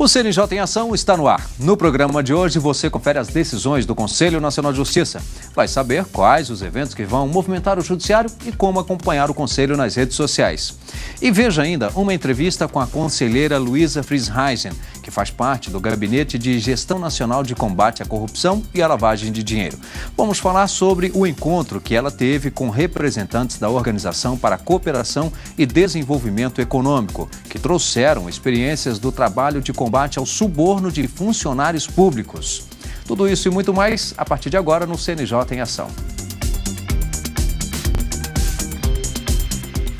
O CNJ em Ação está no ar. No programa de hoje você confere as decisões do Conselho Nacional de Justiça. Vai saber quais os eventos que vão movimentar o Judiciário e como acompanhar o Conselho nas redes sociais. E veja ainda uma entrevista com a conselheira Luísa Friesheisen, que faz parte do Gabinete de Gestão Nacional de Combate à Corrupção e à Lavagem de Dinheiro. Vamos falar sobre o encontro que ela teve com representantes da Organização para a Cooperação e Desenvolvimento Econômico, que trouxeram experiências do trabalho de combate ao suborno de funcionários públicos. Tudo isso e muito mais a partir de agora no CNJ em Ação.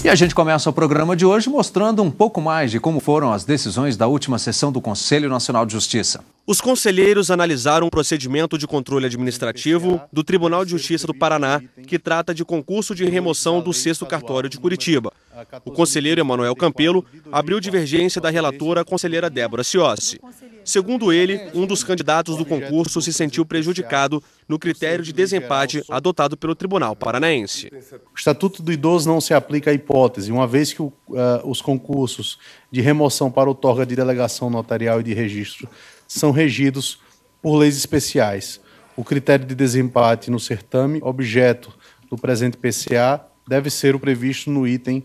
E a gente começa o programa de hoje mostrando um pouco mais de como foram as decisões da última sessão do Conselho Nacional de Justiça. Os conselheiros analisaram o procedimento de controle administrativo do Tribunal de Justiça do Paraná, que trata de concurso de remoção do 6º Cartório de Curitiba. O conselheiro Emanuel Campelo abriu divergência da relatora, a conselheira Débora Ciossi. Segundo ele, um dos candidatos do concurso se sentiu prejudicado no critério de desempate adotado pelo Tribunal Paranaense. O Estatuto do Idoso não se aplica à hipótese, uma vez que os concursos de remoção para outorga de delegação notarial e de registro são regidos por leis especiais. O critério de desempate no certame, objeto do presente PCA, deve ser o previsto no item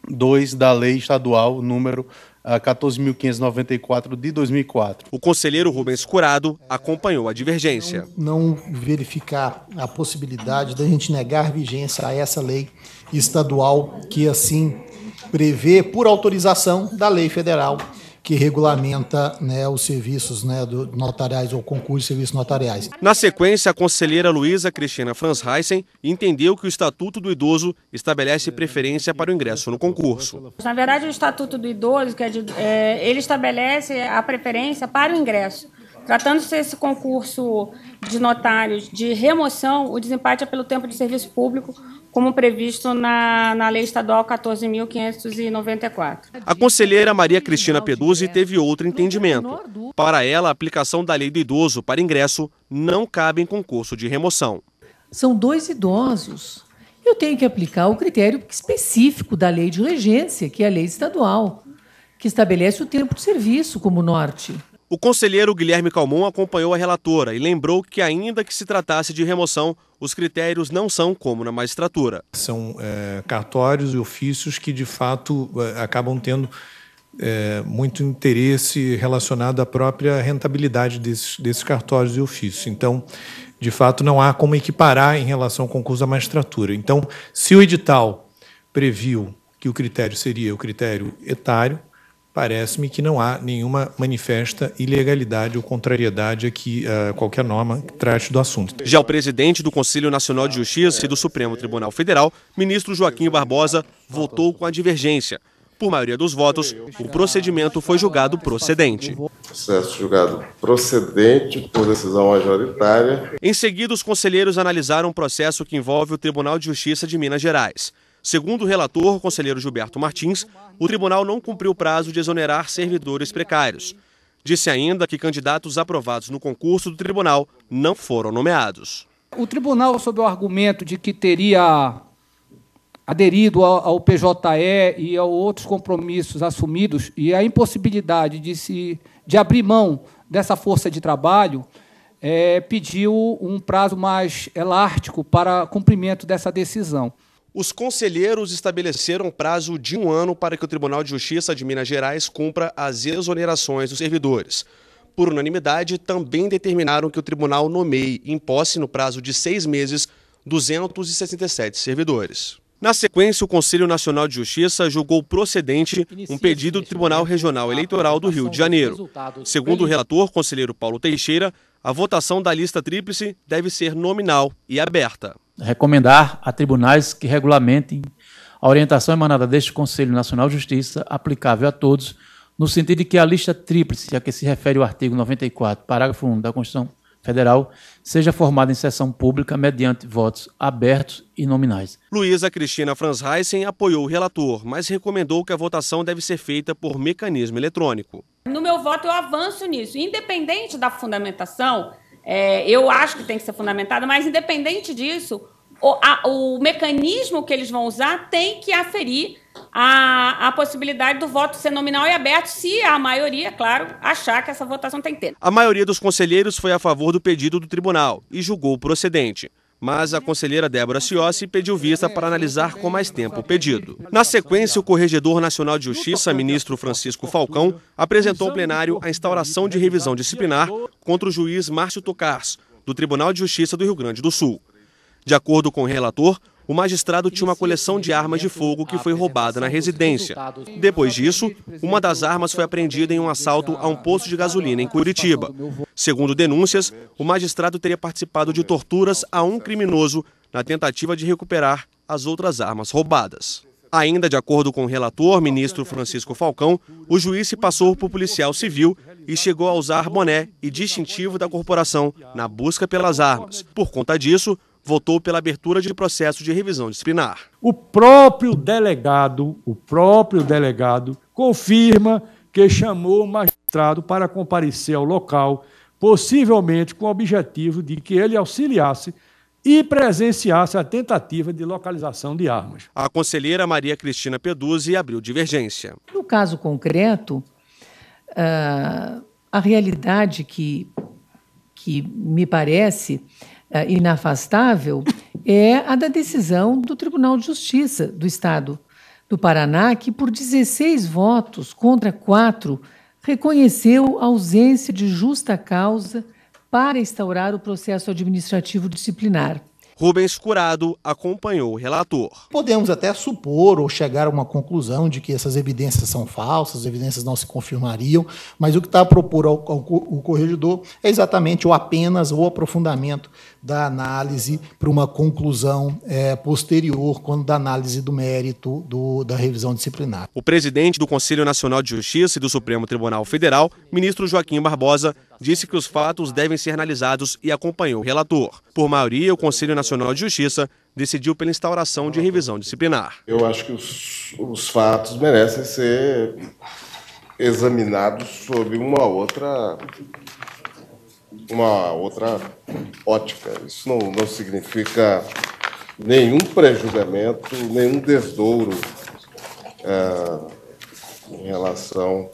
2 da Lei Estadual número 14.594 de 2004. O conselheiro Rubens Curado acompanhou a divergência. Não verificar a possibilidade da gente negar vigência a essa lei estadual que assim prevê por autorização da lei federal que regulamenta, os serviços notariais ou concurso de serviços notariais. Na sequência, a conselheira Luísa Cristina Friesheisen entendeu que o Estatuto do Idoso estabelece preferência para o ingresso no concurso. Na verdade, o Estatuto do Idoso, ele estabelece a preferência para o ingresso. Tratando-se desse concurso de notários de remoção, o desempate é pelo tempo de serviço público, como previsto na Lei Estadual 14.594. A conselheira Maria Cristina Peduzzi teve outro entendimento. Para ela, a aplicação da Lei do Idoso para ingresso não cabe em concurso de remoção. São 2 idosos. Eu tenho que aplicar o critério específico da Lei de Regência, que é a lei estadual, que estabelece o tempo de serviço como norte. O conselheiro Guilherme Calmon acompanhou a relatora e lembrou que, ainda que se tratasse de remoção, os critérios não são como na magistratura. São cartórios e ofícios que, de fato, acabam tendo muito interesse relacionado à própria rentabilidade desses cartórios e ofícios. Então, de fato, não há como equiparar em relação ao concurso da magistratura. Então, se o edital previu que o critério seria o critério etário, parece-me que não há nenhuma manifesta ilegalidade ou contrariedade aqui a qualquer norma que trate do assunto. Já o presidente do Conselho Nacional de Justiça e do Supremo Tribunal Federal, ministro Joaquim Barbosa, votou com a divergência. Por maioria dos votos, o procedimento foi julgado procedente. Processo julgado procedente por decisão majoritária. Em seguida, os conselheiros analisaram um processo que envolve o Tribunal de Justiça de Minas Gerais. Segundo o relator, o conselheiro Gilberto Martins, o tribunal não cumpriu o prazo de exonerar servidores precários. Disse ainda que candidatos aprovados no concurso do tribunal não foram nomeados. O tribunal, sob o argumento de que teria aderido ao PJE e a outros compromissos assumidos e a impossibilidade de abrir mão dessa força de trabalho, pediu um prazo mais elástico para cumprimento dessa decisão. Os conselheiros estabeleceram prazo de 1 ano para que o Tribunal de Justiça de Minas Gerais cumpra as exonerações dos servidores. Por unanimidade, também determinaram que o tribunal nomeie em posse, no prazo de 6 meses, 267 servidores. Na sequência, o Conselho Nacional de Justiça julgou procedente um pedido do Tribunal Regional Eleitoral do Rio de Janeiro. Segundo o relator, conselheiro Paulo Teixeira, a votação da lista tríplice deve ser nominal e aberta. Recomendar a tribunais que regulamentem a orientação emanada deste Conselho Nacional de Justiça, aplicável a todos, no sentido de que a lista tríplice, a que se refere o artigo 94, parágrafo 1 da Constituição Federal, seja formada em sessão pública mediante votos abertos e nominais. Luísa Cristina Friesheisen apoiou o relator, mas recomendou que a votação deve ser feita por mecanismo eletrônico. No meu voto, eu avanço nisso. Independente da fundamentação, eu acho que tem que ser fundamentada, mas independente disso, o mecanismo que eles vão usar tem que aferir a possibilidade do voto ser nominal e aberto, se a maioria, claro, achar que essa votação tem que ter. A maioria dos conselheiros foi a favor do pedido do tribunal e julgou procedente. Mas a conselheira Débora Ciossi pediu vista para analisar com mais tempo o pedido. Na sequência, o Corregedor Nacional de Justiça, ministro Francisco Falcão, apresentou ao plenário a instauração de revisão disciplinar contra o juiz Márcio Tocars, do Tribunal de Justiça do Rio Grande do Sul. De acordo com o relator, o magistrado tinha uma coleção de armas de fogo que foi roubada na residência. Depois disso, uma das armas foi apreendida em um assalto a um posto de gasolina em Curitiba. Segundo denúncias, o magistrado teria participado de torturas a um criminoso na tentativa de recuperar as outras armas roubadas. Ainda de acordo com o relator, ministro Francisco Falcão, o juiz se passou por policial civil e chegou a usar boné e distintivo da corporação na busca pelas armas. Por conta disso, votou pela abertura de processo de revisão disciplinar. O próprio delegado confirma que chamou o magistrado para comparecer ao local, possivelmente com o objetivo de que ele auxiliasse e presenciasse a tentativa de localização de armas. A conselheira Maria Cristina Peduzzi abriu divergência. No caso concreto, a realidade que me parece inafastável é a da decisão do Tribunal de Justiça do Estado do Paraná, que por 16 votos contra 4 reconheceu a ausência de justa causa para instaurar o processo administrativo disciplinar. Rubens Curado acompanhou o relator. Podemos até supor ou chegar a uma conclusão de que essas evidências são falsas, as evidências não se confirmariam, mas o que está a propor ao corregedor é exatamente o apenas o aprofundamento da análise para uma conclusão posterior, quando da análise do mérito da revisão disciplinar. O presidente do Conselho Nacional de Justiça e do Supremo Tribunal Federal, ministro Joaquim Barbosa, disse que os fatos devem ser analisados e acompanhou o relator. Por maioria, o Conselho Nacional de Justiça decidiu pela instauração de revisão disciplinar. Eu acho que os fatos merecem ser examinados sob uma outra ótica. Isso não significa nenhum prejulgamento, nenhum desdouro em relação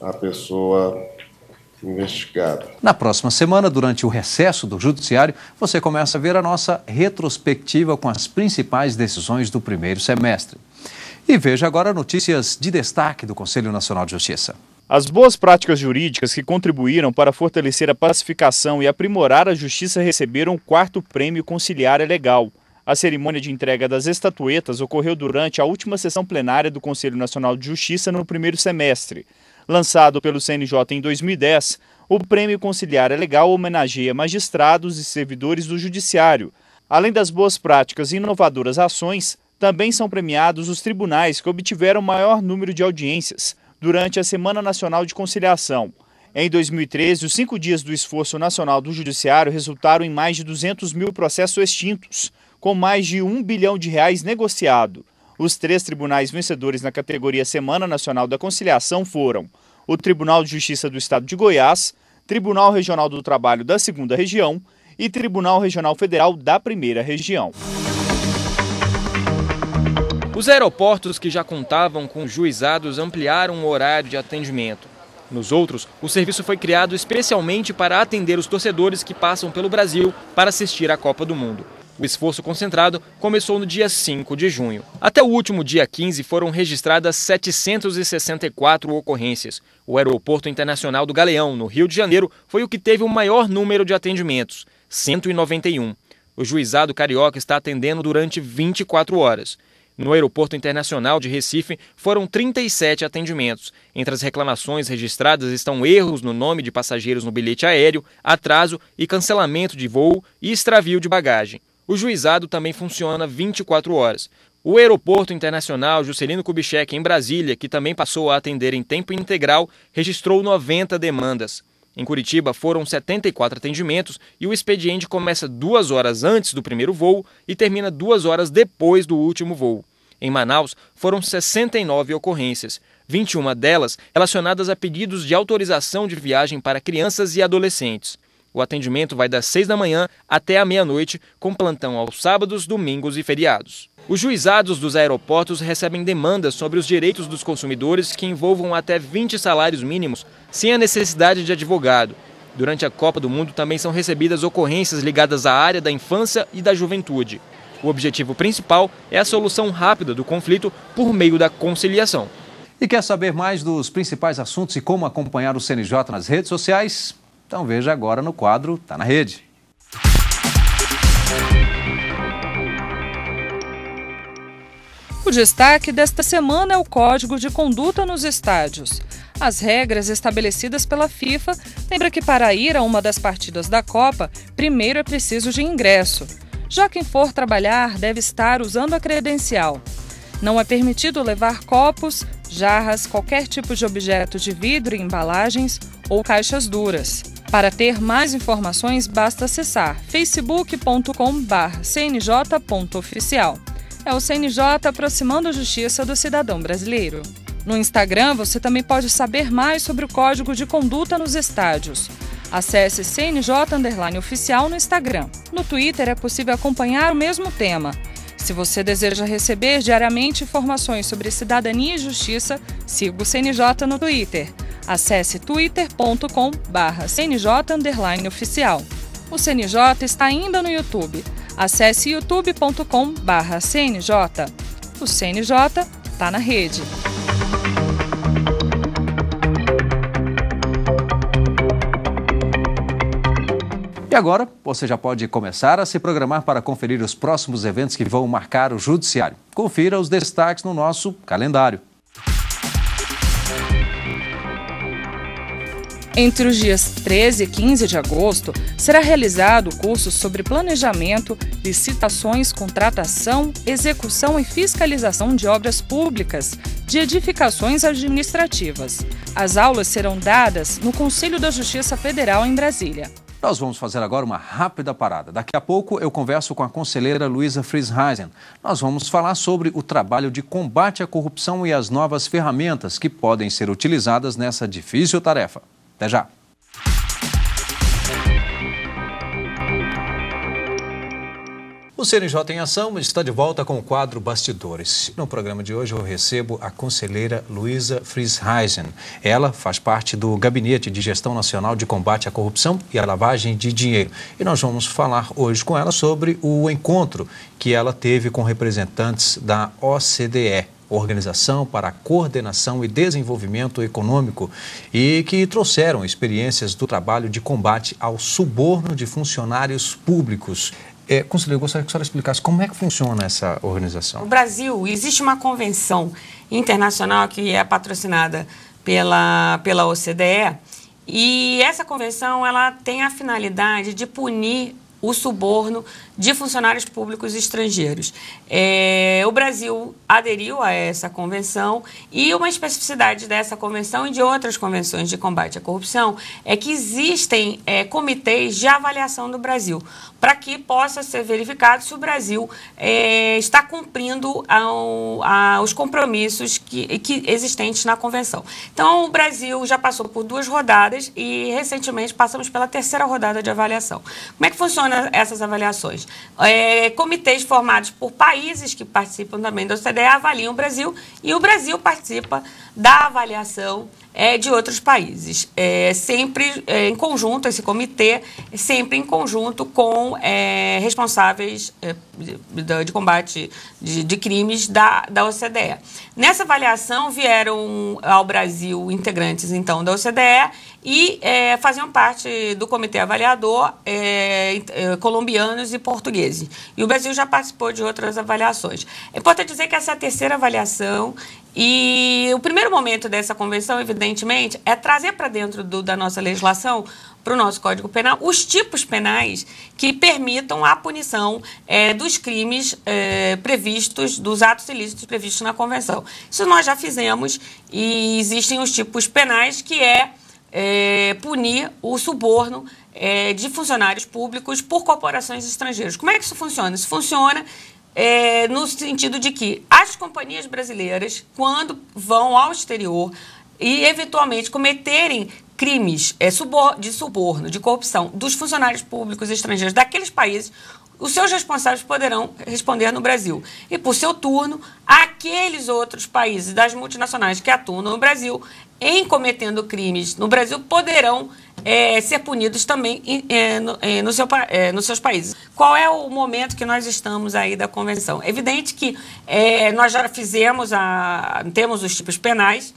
à pessoa investigado. Na próxima semana, durante o recesso do Judiciário, você começa a ver a nossa retrospectiva com as principais decisões do primeiro semestre. E veja agora notícias de destaque do Conselho Nacional de Justiça. As boas práticas jurídicas que contribuíram para fortalecer a pacificação e aprimorar a justiça receberam o 4º Prêmio Conciliar Legal. A cerimônia de entrega das estatuetas ocorreu durante a última sessão plenária do Conselho Nacional de Justiça no primeiro semestre. Lançado pelo CNJ em 2010, o Prêmio Conciliar Legal homenageia magistrados e servidores do Judiciário. Além das boas práticas e inovadoras ações, também são premiados os tribunais que obtiveram maior número de audiências durante a Semana Nacional de Conciliação. Em 2013, os 5 dias do esforço nacional do Judiciário resultaram em mais de 200 mil processos extintos, com mais de R$1 bilhão negociado. Os 3 tribunais vencedores na categoria Semana Nacional da Conciliação foram o Tribunal de Justiça do Estado de Goiás, Tribunal Regional do Trabalho da 2ª Região e Tribunal Regional Federal da 1ª Região. Os aeroportos que já contavam com juizados ampliaram o horário de atendimento. Nos outros, o serviço foi criado especialmente para atender os torcedores que passam pelo Brasil para assistir à Copa do Mundo. O esforço concentrado começou no dia 5 de junho. Até o último dia 15 foram registradas 764 ocorrências. O Aeroporto Internacional do Galeão, no Rio de Janeiro, foi o que teve o maior número de atendimentos, 191. O juizado carioca está atendendo durante 24 horas. No Aeroporto Internacional de Recife, foram 37 atendimentos. Entre as reclamações registradas estão erros no nome de passageiros no bilhete aéreo, atraso e cancelamento de voo e extravio de bagagem. O juizado também funciona 24 horas. O Aeroporto Internacional Juscelino Kubitschek, em Brasília, que também passou a atender em tempo integral, registrou 90 demandas. Em Curitiba foram 74 atendimentos e o expediente começa 2 horas antes do primeiro voo e termina 2 horas depois do último voo. Em Manaus foram 69 ocorrências, 21 delas relacionadas a pedidos de autorização de viagem para crianças e adolescentes. O atendimento vai das 6 da manhã até a meia-noite, com plantão aos sábados, domingos e feriados. Os juizados dos aeroportos recebem demandas sobre os direitos dos consumidores que envolvam até 20 salários mínimos, sem a necessidade de advogado. Durante a Copa do Mundo também são recebidas ocorrências ligadas à área da infância e da juventude. O objetivo principal é a solução rápida do conflito por meio da conciliação. E quer saber mais dos principais assuntos e como acompanhar o CNJ nas redes sociais? Então veja agora no quadro Tá na Rede. O destaque desta semana é o Código de Conduta nos Estádios. As regras estabelecidas pela FIFA lembram que para ir a uma das partidas da Copa, primeiro é preciso de ingresso. Já quem for trabalhar deve estar usando a credencial. Não é permitido levar copos, jarras, qualquer tipo de objeto de vidro, embalagens ou caixas duras. Para ter mais informações, basta acessar facebook.com/cnj.oficial. É o CNJ aproximando a justiça do cidadão brasileiro. No Instagram, você também pode saber mais sobre o Código de Conduta nos Estádios. Acesse CNJ_oficial no Instagram. No Twitter é possível acompanhar o mesmo tema. Se você deseja receber diariamente informações sobre cidadania e justiça, siga o CNJ no Twitter. Acesse twitter.com/cnj_oficial. O CNJ está ainda no YouTube. Acesse youtube.com/cnj. O CNJ está na rede. E agora, você já pode começar a se programar para conferir os próximos eventos que vão marcar o Judiciário. Confira os destaques no nosso calendário. Entre os dias 13 e 15 de agosto, será realizado o curso sobre planejamento, licitações, contratação, execução e fiscalização de obras públicas, de edificações administrativas. As aulas serão dadas no Conselho da Justiça Federal em Brasília. Nós vamos fazer agora uma rápida parada. Daqui a pouco eu converso com a conselheira Luiza Friesheisen. Nós vamos falar sobre o trabalho de combate à corrupção e as novas ferramentas que podem ser utilizadas nessa difícil tarefa. Até já! O CNJ em Ação está de volta com o quadro Bastidores. No programa de hoje eu recebo a conselheira Luiza Friesheisen. Ela faz parte do Gabinete de Gestão Nacional de Combate à Corrupção e à Lavagem de Dinheiro. E nós vamos falar hoje com ela sobre o encontro que ela teve com representantes da OCDE, Organização para a Coordenação e Desenvolvimento Econômico, e que trouxeram experiências do trabalho de combate ao suborno de funcionários públicos. Conselheiro, eu gostaria que a senhora explicasse como é que funciona essa organização. No Brasil, existe uma convenção internacional que é patrocinada pela OCDE, e essa convenção ela tem a finalidade de punir o suborno de funcionários públicos estrangeiros. O Brasil aderiu a essa convenção e uma especificidade dessa convenção e de outras convenções de combate à corrupção é que existem comitês de avaliação do Brasil para que possa ser verificado se o Brasil está cumprindo os compromissos que existentes na convenção. Então, o Brasil já passou por 2 rodadas e, recentemente, passamos pela 3ª rodada de avaliação. Como é que funciona essas avaliações? Comitês formados por países que participam também da OCDE avaliam o Brasil e o Brasil participa da avaliação de outros países. Sempre em conjunto, esse comitê, sempre em conjunto com responsáveis de combate de crimes da OCDE. Nessa avaliação vieram ao Brasil integrantes, então, da OCDE e faziam parte do comitê avaliador colombianos e portugueses. E o Brasil já participou de outras avaliações. É importante dizer que essa é a 3ª avaliação e o primeiro momento dessa convenção, evidentemente, é trazer para dentro da nossa legislação, para o nosso Código Penal, os tipos penais que permitam a punição dos crimes previstos, dos atos ilícitos previstos na Convenção. Isso nós já fizemos e existem os tipos penais que punir o suborno de funcionários públicos por corporações estrangeiras. Como é que isso funciona? Isso funciona no sentido de que as companhias brasileiras, quando vão ao exterior e, eventualmente, cometerem crimes de suborno, de corrupção dos funcionários públicos estrangeiros daqueles países, os seus responsáveis poderão responder no Brasil. E, por seu turno, aqueles outros países das multinacionais que atuam no Brasil, em cometendo crimes no Brasil, poderão ser punidos também nos seus países. Qual é o momento que nós estamos aí da convenção? É evidente que nós já temos os tipos penais,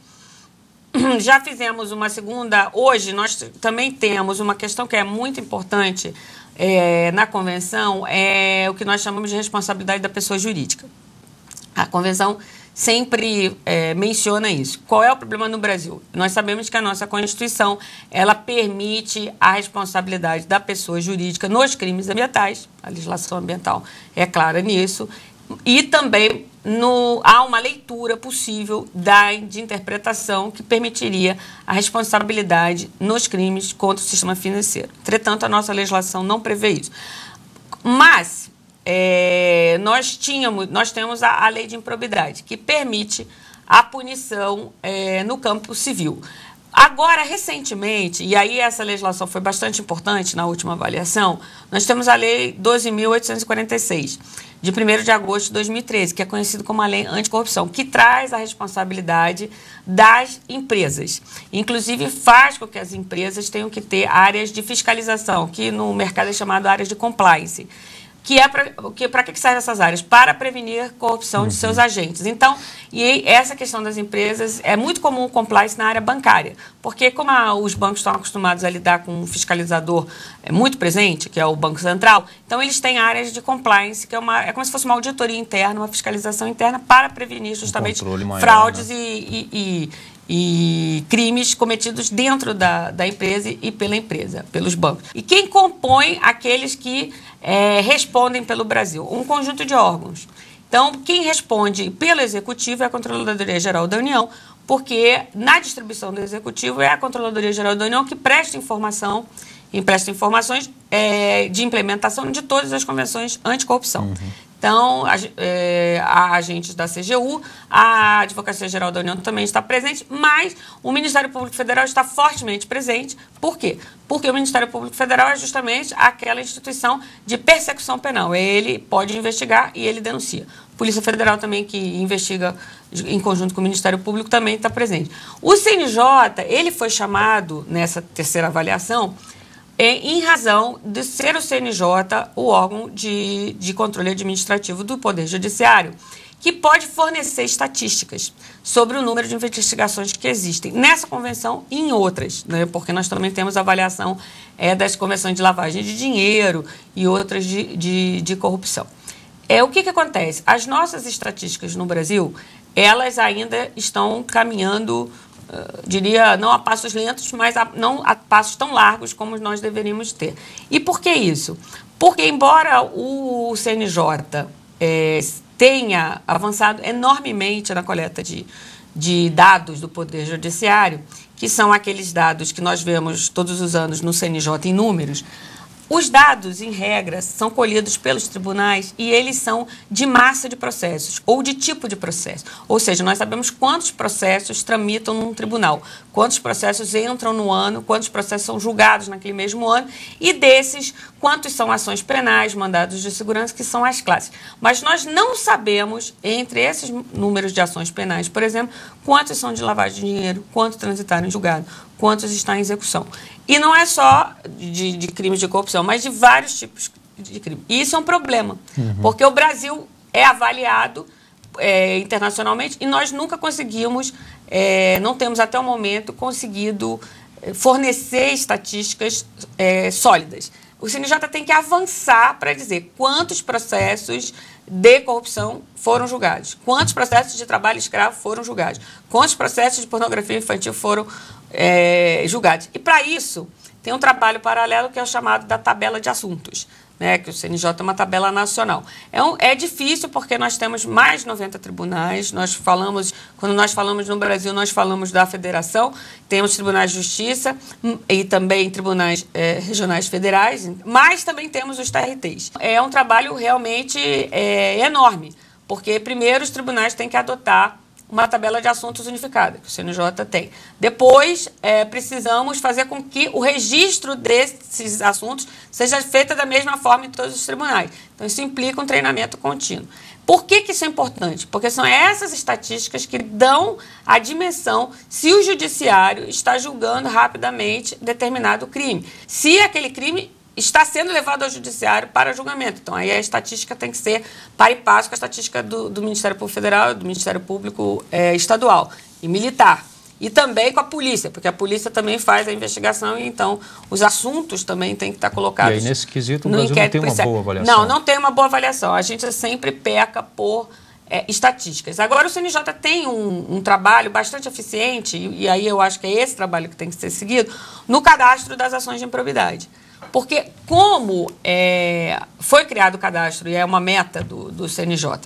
já fizemos uma segunda. Hoje nós também temos uma questão que é muito importante na convenção, é o que nós chamamos de responsabilidade da pessoa jurídica. A convenção sempre menciona isso. Qual é o problema no Brasil? Nós sabemos que a nossa Constituição, ela permite a responsabilidade da pessoa jurídica nos crimes ambientais, a legislação ambiental é clara nisso, e também há uma leitura possível de interpretação que permitiria a responsabilidade nos crimes contra o sistema financeiro. Entretanto, a nossa legislação não prevê isso. Mas nós temos a lei de improbidade, que permite a punição no campo civil. Agora, recentemente, e aí essa legislação foi bastante importante na última avaliação, nós temos a Lei 12.846, de 1º de agosto de 2013, que é conhecido como a Lei Anticorrupção, que traz a responsabilidade das empresas. Inclusive, faz com que as empresas tenham que ter áreas de fiscalização, que no mercado é chamado áreas de compliance. Para que servem essas áreas? Para prevenir corrupção de seus agentes. Então, e essa questão das empresas, é muito comum o compliance na área bancária, porque como os bancos estão acostumados a lidar com um fiscalizador muito presente, que é o Banco Central, então eles têm áreas de compliance, que é como se fosse uma auditoria interna, uma fiscalização interna, para prevenir justamente fraudes, né? E crimes cometidos dentro da empresa e pela empresa, pelos bancos. E quem compõe aqueles que respondem pelo Brasil? Um conjunto de órgãos. Então, quem responde pelo Executivo é a Controladoria Geral da União, porque na distribuição do Executivo é a Controladoria Geral da União que presta informações de implementação de todas as convenções anticorrupção. Então, há agentes da CGU, a Advocacia Geral da União também está presente, mas o Ministério Público Federal está fortemente presente. Por quê? Porque o Ministério Público Federal é justamente aquela instituição de persecução penal. Ele pode investigar e ele denuncia. A Polícia Federal também, que investiga em conjunto com o Ministério Público, também está presente. O CNJ, ele foi chamado nessa terceira avaliação em razão de ser o CNJ o órgão de controle administrativo do Poder Judiciário, que pode fornecer estatísticas sobre o número de investigações que existem nessa convenção e em outras, né? Porque nós também temos avaliação das convenções de lavagem de dinheiro e outras de corrupção. O que acontece? As nossas estatísticas no Brasil, elas ainda estão caminhando, diria, não a passos lentos, mas não a passos tão largos como nós deveríamos ter. E por que isso? Porque, embora o CNJ tenha avançado enormemente na coleta de dados do Poder Judiciário, que são aqueles dados que nós vemos todos os anos no CNJ em números, os dados, em regra, são colhidos pelos tribunais e eles são de massa de processos ou de tipo de processo. Ou seja, nós sabemos quantos processos tramitam num tribunal, quantos processos entram no ano, quantos processos são julgados naquele mesmo ano e desses, quantos são ações penais, mandados de segurança, que são as classes. Mas nós não sabemos, entre esses números de ações penais, por exemplo, quantos são de lavagem de dinheiro, quantos transitaram em julgado, quantos estão em execução. E não é só de crimes de corrupção, mas de vários tipos de crime. E isso é um problema, porque o Brasil é avaliado internacionalmente e nós nunca conseguimos, não temos até o momento conseguido fornecer estatísticas sólidas. O CNJ tem que avançar para dizer quantos processos de corrupção foram julgados, quantos processos de trabalho escravo foram julgados, quantos processos de pornografia infantil foram julgados. E, para isso, tem um trabalho paralelo que é o chamado da tabela de assuntos, né, que o CNJ é uma tabela nacional. É difícil porque nós temos mais de 90 tribunais, quando nós falamos no Brasil, nós falamos da federação, temos tribunais de justiça e também tribunais regionais federais, mas também temos os TRTs. É um trabalho realmente enorme, porque primeiro os tribunais têm que adotar uma tabela de assuntos unificada, que o CNJ tem. Depois, precisamos fazer com que o registro desses assuntos seja feito da mesma forma em todos os tribunais. Então, isso implica um treinamento contínuo. Por que isso é importante? Porque são essas estatísticas que dão a dimensão se o judiciário está julgando rapidamente determinado crime. Se aquele crime está sendo levado ao judiciário para julgamento. Então, aí a estatística tem que ser par e passo com a estatística do Ministério Público Federal, do Ministério Público Estadual e militar. E também com a polícia, porque a polícia também faz a investigação e, então, os assuntos também têm que estar colocados. E aí, nesse quesito, o Brasil não tem uma boa avaliação. Não tem uma boa avaliação. A gente sempre peca por estatísticas. Agora, o CNJ tem um trabalho bastante eficiente, e aí eu acho que é esse trabalho que tem que ser seguido, no cadastro das ações de improbidade. Porque como foi criado o cadastro, e é uma meta do CNJ,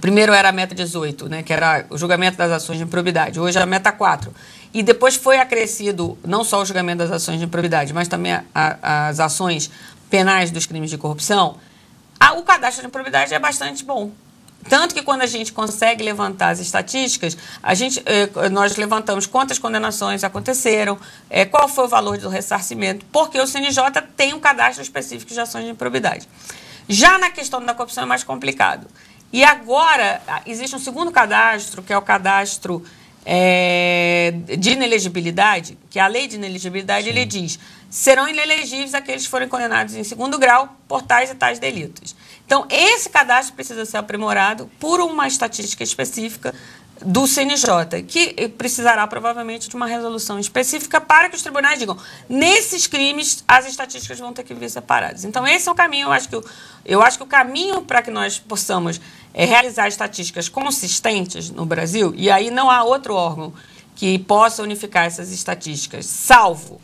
primeiro era a meta 18, né, que era o julgamento das ações de improbidade, hoje é a meta 4. E depois foi acrescido não só o julgamento das ações de improbidade, mas também as ações penais dos crimes de corrupção. O cadastro de improbidade é bastante bom. Tanto que quando a gente consegue levantar as estatísticas, nós levantamos quantas condenações aconteceram, qual foi o valor do ressarcimento, porque o CNJ tem um cadastro específico de ações de improbidade. Já na questão da corrupção é mais complicado. E agora existe um segundo cadastro, que é o cadastro de inelegibilidade, que a lei de inelegibilidade ele diz: serão inelegíveis aqueles que forem condenados em segundo grau por tais e tais delitos. Então, esse cadastro precisa ser aprimorado por uma estatística específica do CNJ, que precisará provavelmente de uma resolução específica para que os tribunais digam: nesses crimes as estatísticas vão ter que vir separadas. Então, esse é o caminho. Eu acho que o caminho para que nós possamos realizar estatísticas consistentes no Brasil, e aí não há outro órgão que possa unificar essas estatísticas, salvo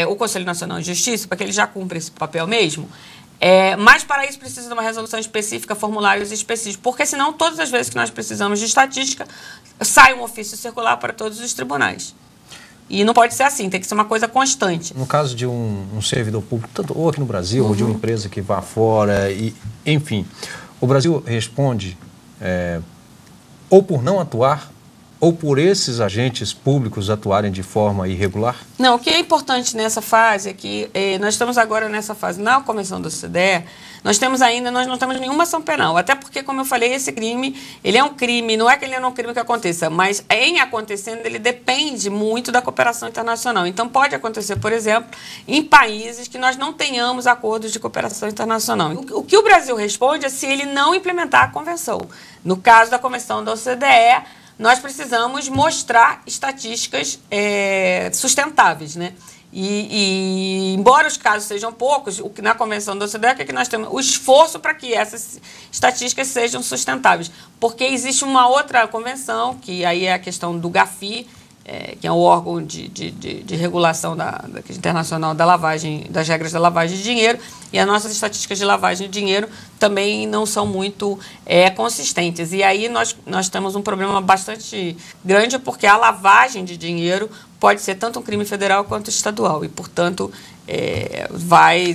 o Conselho Nacional de Justiça, porque ele já cumpre esse papel mesmo. Mas para isso precisa de uma resolução específica, formulários específicos, porque senão todas as vezes que nós precisamos de estatística, sai um ofício circular para todos os tribunais. E não pode ser assim, tem que ser uma coisa constante. No caso de um servidor público, tanto ou aqui no Brasil, ou de uma empresa que vá fora, enfim, o Brasil responde ou por não atuar, ou por esses agentes públicos atuarem de forma irregular? Não, o que é importante nessa fase é que nós estamos agora nessa fase na Convenção da OCDE, nós não temos nenhuma ação penal, até porque, como eu falei, esse crime, ele é um crime, não é que ele é um crime que aconteça, mas em acontecendo, ele depende muito da cooperação internacional. Então, pode acontecer, por exemplo, em países que nós não tenhamos acordos de cooperação internacional. O que o Brasil responde é se ele não implementar a Convenção. No caso da Convenção da OCDE, nós precisamos mostrar estatísticas sustentáveis, né? E embora os casos sejam poucos, na Convenção da OCDE, o que nós temos? O esforço para que essas estatísticas sejam sustentáveis. Porque existe uma outra convenção, que aí é a questão do GAFI, que é o órgão de regulação internacional da lavagem, das regras da lavagem de dinheiro, e as nossas estatísticas de lavagem de dinheiro também não são muito consistentes. E aí nós temos um problema bastante grande, porque a lavagem de dinheiro pode ser tanto um crime federal quanto estadual, e, portanto,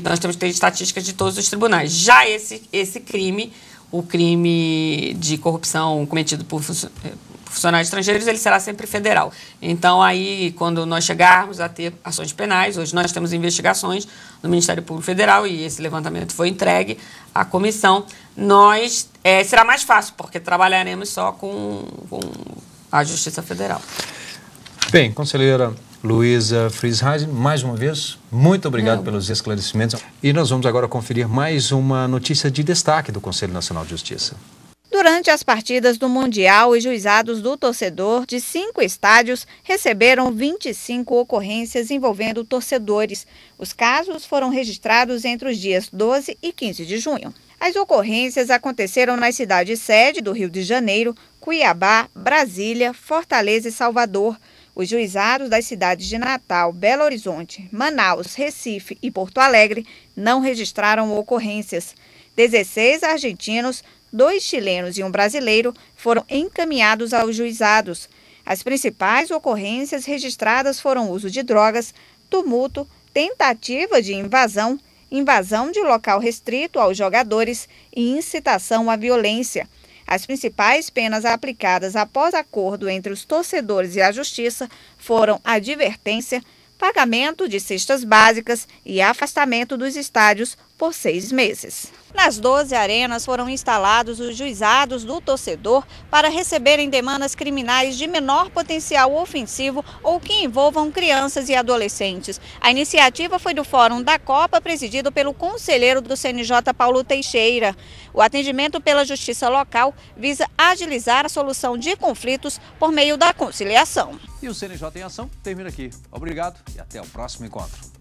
nós temos que ter estatísticas de todos os tribunais. Já esse crime, o crime de corrupção cometido por funcionários estrangeiros, ele será sempre federal. Então, aí, quando nós chegarmos a ter ações penais, hoje nós temos investigações no Ministério Público Federal e esse levantamento foi entregue à comissão, será mais fácil, porque trabalharemos só com a Justiça Federal. Bem, conselheira Luísa Friesheisen, mais uma vez, muito obrigado pelos esclarecimentos. E nós vamos agora conferir mais uma notícia de destaque do Conselho Nacional de Justiça. Durante as partidas do Mundial, os juizados do torcedor de 5 estádios receberam 25 ocorrências envolvendo torcedores. Os casos foram registrados entre os dias 12 e 15 de junho. As ocorrências aconteceram nas cidades sede do Rio de Janeiro, Cuiabá, Brasília, Fortaleza e Salvador. Os juizados das cidades de Natal, Belo Horizonte, Manaus, Recife e Porto Alegre não registraram ocorrências. 16 argentinos, 2 chilenos e 1 brasileiro foram encaminhados aos juizados. As principais ocorrências registradas foram uso de drogas, tumulto, tentativa de invasão, invasão de local restrito aos jogadores e incitação à violência. As principais penas aplicadas após acordo entre os torcedores e a Justiça foram advertência, pagamento de cestas básicas e afastamento dos estádios por 6 meses. Nas 12 arenas foram instalados os juizados do torcedor para receberem demandas criminais de menor potencial ofensivo ou que envolvam crianças e adolescentes. A iniciativa foi do Fórum da Copa, presidido pelo conselheiro do CNJ, Paulo Teixeira. O atendimento pela Justiça Local visa agilizar a solução de conflitos por meio da conciliação. E o CNJ em Ação termina aqui. Obrigado e até o próximo encontro.